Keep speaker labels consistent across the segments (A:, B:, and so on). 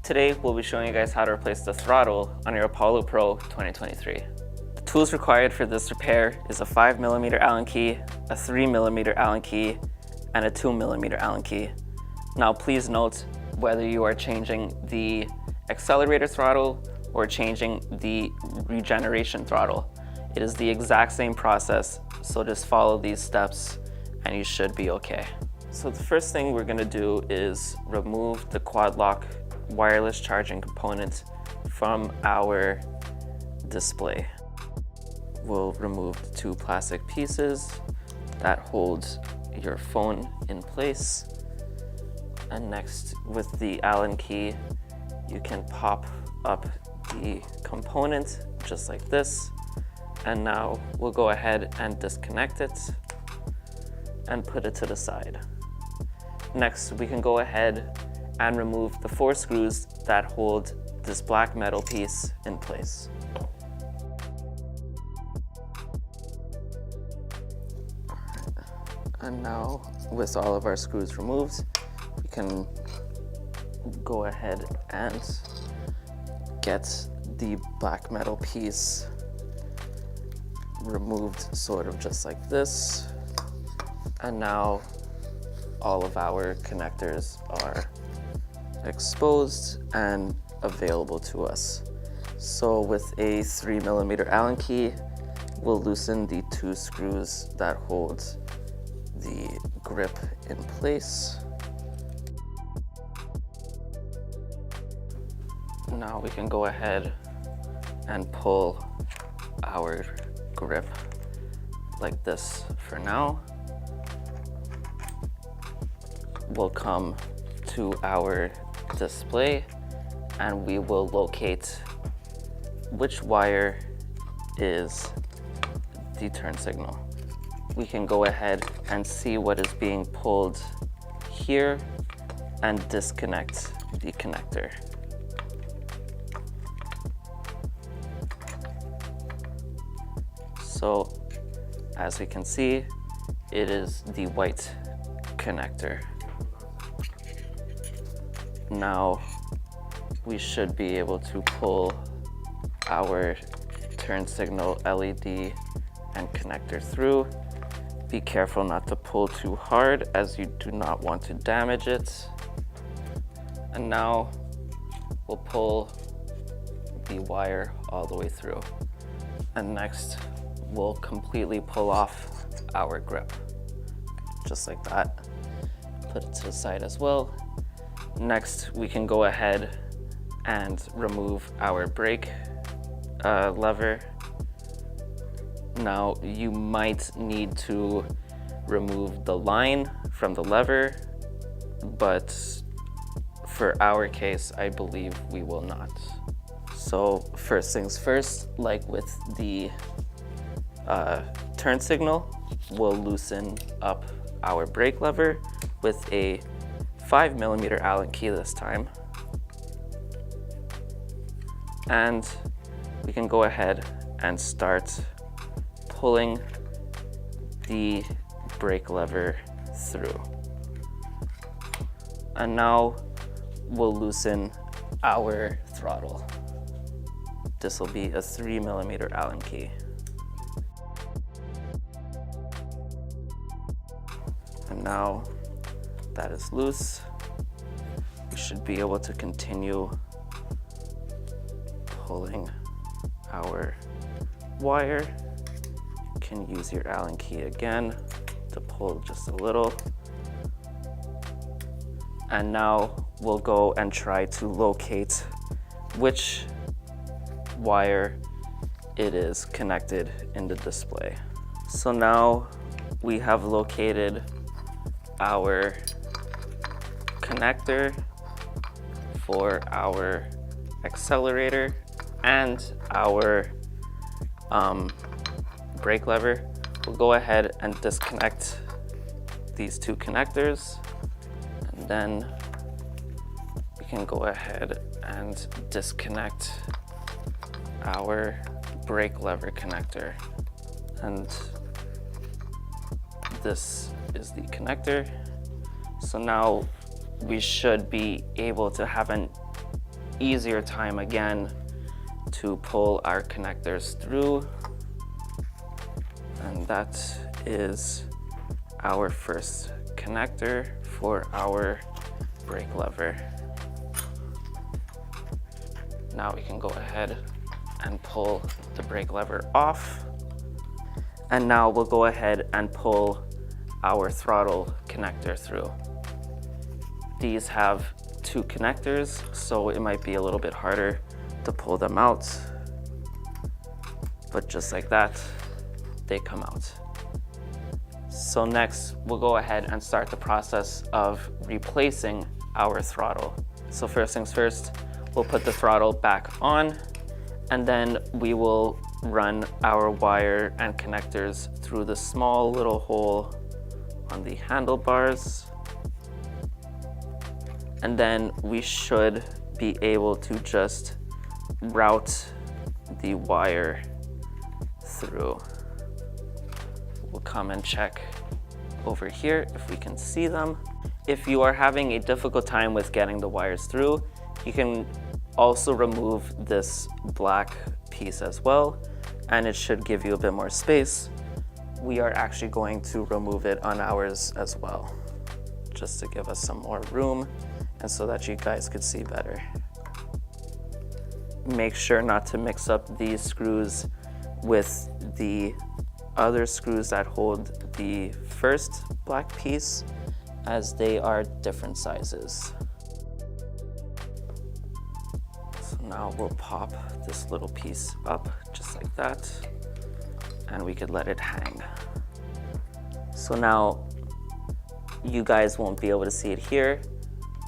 A: Today, we'll be showing you guys how to replace the throttle on your Apollo Pro 2023. The tools required for this repair is a 5mm Allen key, a 3mm Allen key, and a 2mm Allen key. Now, please note whether you are changing the accelerator throttle or changing the regeneration throttle. It is the exact same process, so just follow these steps and you should be okay. So the first thing we're going to do is remove the quad lock wireless charging component from our display. We'll remove the two plastic pieces that hold your phone in place. And next, with the Allen key, you can pop up the component just like this. And now we'll go ahead and disconnect it and put it to the side. Next, we can go ahead and remove the 4 screws that hold this black metal piece in place. And now, with all of our screws removed, we can go ahead and get the black metal piece removed sort of just like this. And now all of our connectors are exposed and available to us. So with a 3mm Allen key, we'll loosen the 2 screws that hold the grip in place. Now we can go ahead and pull our grip like this for now. We'll come to our display and we will locate which wire is the turn signal. We can go ahead and see what is being pulled here and disconnect the connector. So as we can see, it is the white connector. Now we should be able to pull our turn signal LED and connector through. Be careful not to pull too hard as you do not want to damage it. And now we'll pull the wire all the way through. And next, we'll completely pull off our grip, just like that. Put it to the side as well. Next, we can go ahead and remove our brake lever. Now, you might need to remove the line from the lever, but for our case, I believe we will not. So first things first, like with the turn signal, we'll loosen up our brake lever with a 5mm Allen key this time. And we can go ahead and start pulling the brake lever through. And now we'll loosen our throttle. This will be a 3mm Allen key. And now that is loose, we should be able to continue pulling our wire. You can use your Allen key again to pull just a little. And now we'll go and try to locate which wire it is connected in the display. So now we have located our connector for our accelerator and our brake lever. We'll go ahead and disconnect these 2 connectors, and then we can go ahead and disconnect our brake lever connector. And this is the connector. So now we should be able to have an easier time again to pull our connectors through. And that is our first connector for our brake lever. Now we can go ahead and pull the brake lever off. And now we'll go ahead and pull our throttle connector through. These have two connectors, so it might be a little bit harder to pull them out. But just like that, they come out. So next, we'll go ahead and start the process of replacing our throttle. So first things first, we'll put the throttle back on, and then we will run our wire and connectors through the small little hole on the handlebars. And then we should be able to just route the wire through. We'll come and check over here if we can see them. If you are having a difficult time with getting the wires through, you can also remove this black piece as well, and it should give you a bit more space. We are actually going to remove it on ours as well, just to give us some more room and so that you guys could see better. Make sure not to mix up these screws with the other screws that hold the first black piece, as they are different sizes. So now we'll pop this little piece up just like that, and we could let it hang. So now you guys won't be able to see it here,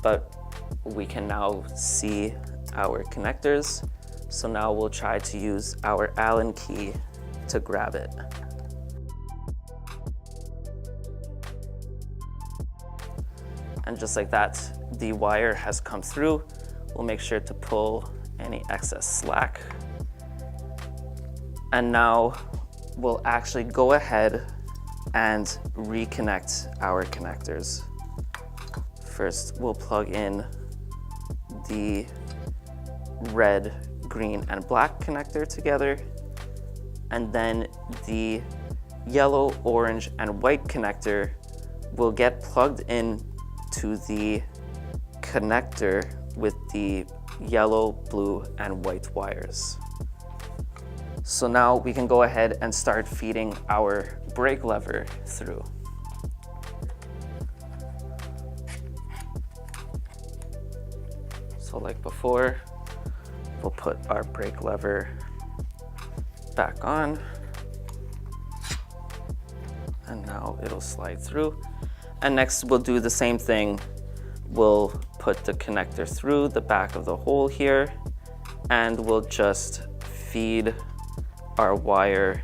A: but we can now see our connectors. So now we'll try to use our Allen key to grab it. And just like that, the wire has come through. We'll make sure to pull any excess slack. And now we'll actually go ahead and reconnect our connectors. First, we'll plug in the red, green, and black connector together, and then the yellow, orange, and white connector will get plugged in to the connector with the yellow, blue, and white wires. So now we can go ahead and start feeding our brake lever through. So like before, we'll put our brake lever back on, and now it'll slide through. And next we'll do the same thing. We'll put the connector through the back of the hole here, and we'll just feed our wire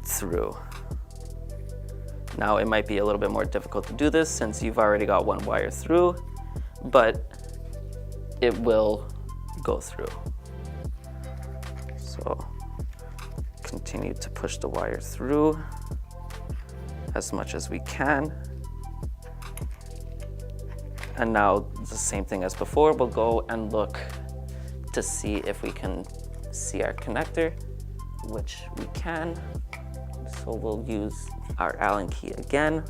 A: through. Now it might be a little bit more difficult to do this since you've already got one wire through, but it will go through. So continue to push the wire through as much as we can. And now the same thing as before, we'll go and look to see if we can see our connector, which we can. So we'll use our Allen key again,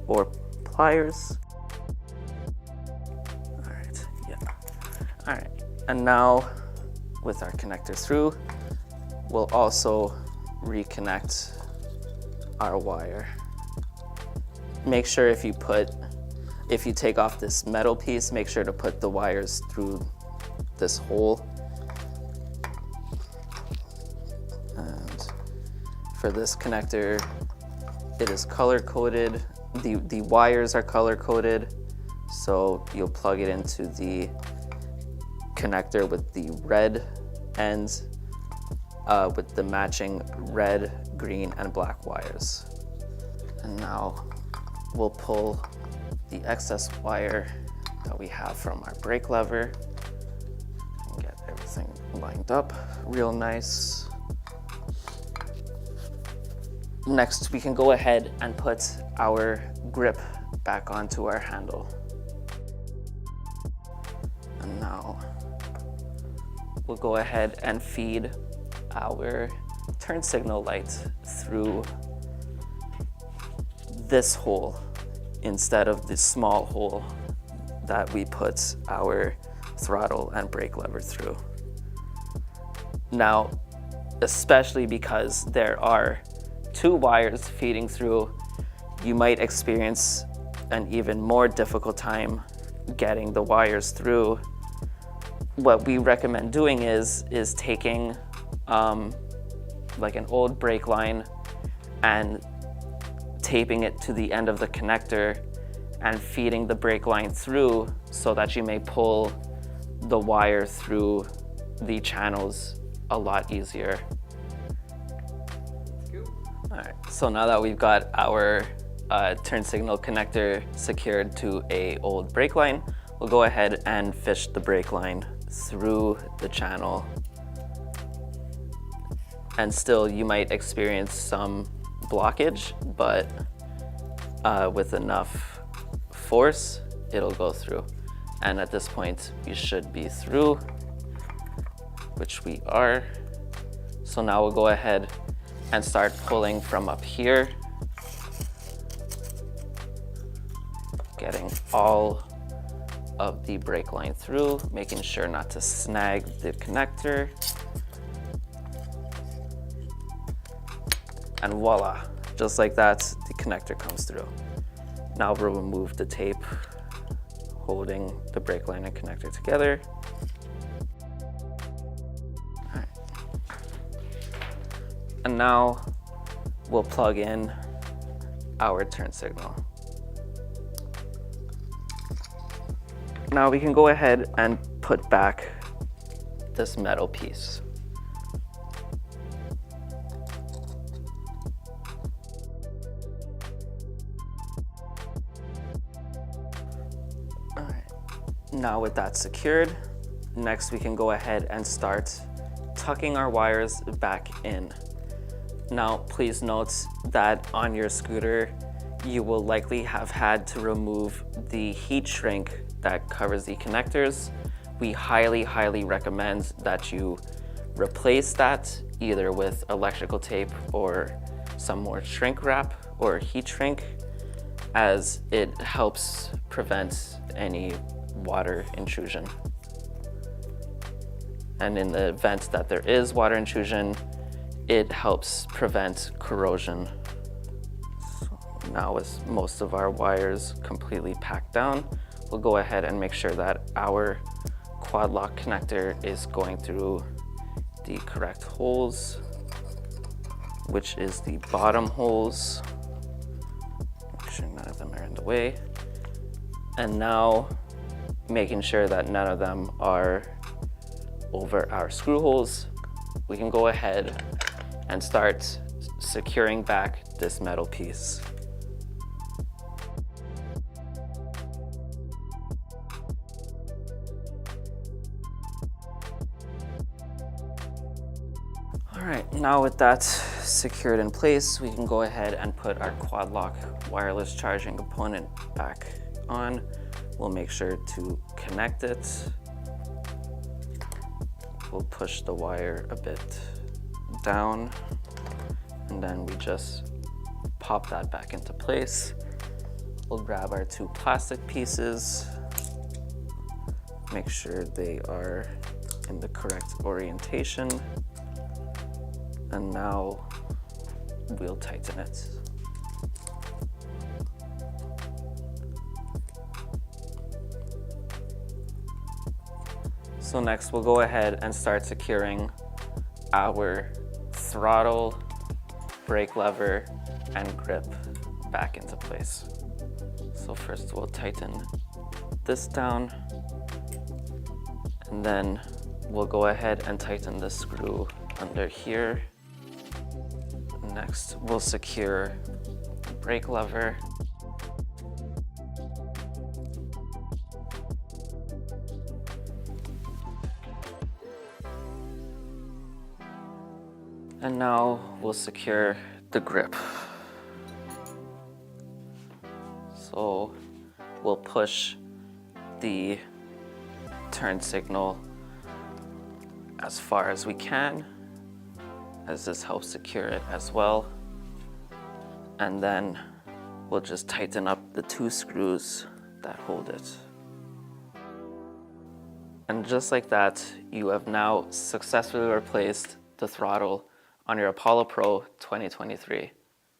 A: or pliers. All right, yeah. All right, and now with our connector through, we'll also reconnect our wire. Make sure if you take off this metal piece, make sure to put the wires through this hole. And for this connector, it is color coded. The wires are color coded, so you'll plug it into the connector with the red ends with the matching red, green, and black wires. And now we'll pull the excess wire that we have from our brake lever and get everything lined up real nice. Next, we can go ahead and put our grip back onto our handle. And now we'll go ahead and feed our turn signal light through this hole instead of the small hole that we put our throttle and brake lever through. Now, especially because there are two wires feeding through, you might experience an even more difficult time getting the wires through. What we recommend doing is taking like an old brake line and taping it to the end of the connector and feeding the brake line through so that you may pull the wire through the channels a lot easier. All right, so now that we've got our turn signal connector secured to a old brake line, we'll go ahead and fish the brake line through the channel. And still you might experience some blockage, but with enough force, it'll go through. And at this point, we should be through, which we are. So now we'll go ahead and start pulling from up here, getting all of the brake line through, making sure not to snag the connector. And voila, just like that, the connector comes through. Now we'll remove the tape holding the brake line and connector together. All right. And now we'll plug in our turn signal. Now we can go ahead and put back this metal piece. All right. Now with that secured, next we can go ahead and start tucking our wires back in. Now please note that on your scooter, you will likely have had to remove the heat shrink that covers the connectors. We highly recommend that you replace that either with electrical tape or some more shrink wrap or heat shrink, as it helps prevent any water intrusion. And in the event that there is water intrusion, it helps prevent corrosion. So now with most of our wires completely packed down, we'll go ahead and make sure that our quad lock connector is going through the correct holes, which is the bottom holes. Make sure none of them are in the way. And now making sure that none of them are over our screw holes, we can go ahead and start securing back this metal piece. All right, now with that secured in place, we can go ahead and put our quad lock wireless charging component back on. We'll make sure to connect it. We'll push the wire a bit down, and then we just pop that back into place. We'll grab our two plastic pieces, make sure they are in the correct orientation, and now we'll tighten it. So next we'll go ahead and start securing our throttle, brake lever, and grip back into place. So first we'll tighten this down, and then we'll go ahead and tighten the screw under here. Next we'll secure the brake lever. And now we'll secure the grip. So we'll push the turn signal as far as we can, as this helps secure it as well. And then we'll just tighten up the 2 screws that hold it. And just like that, you have now successfully replaced the throttle on your Apollo Pro 2023.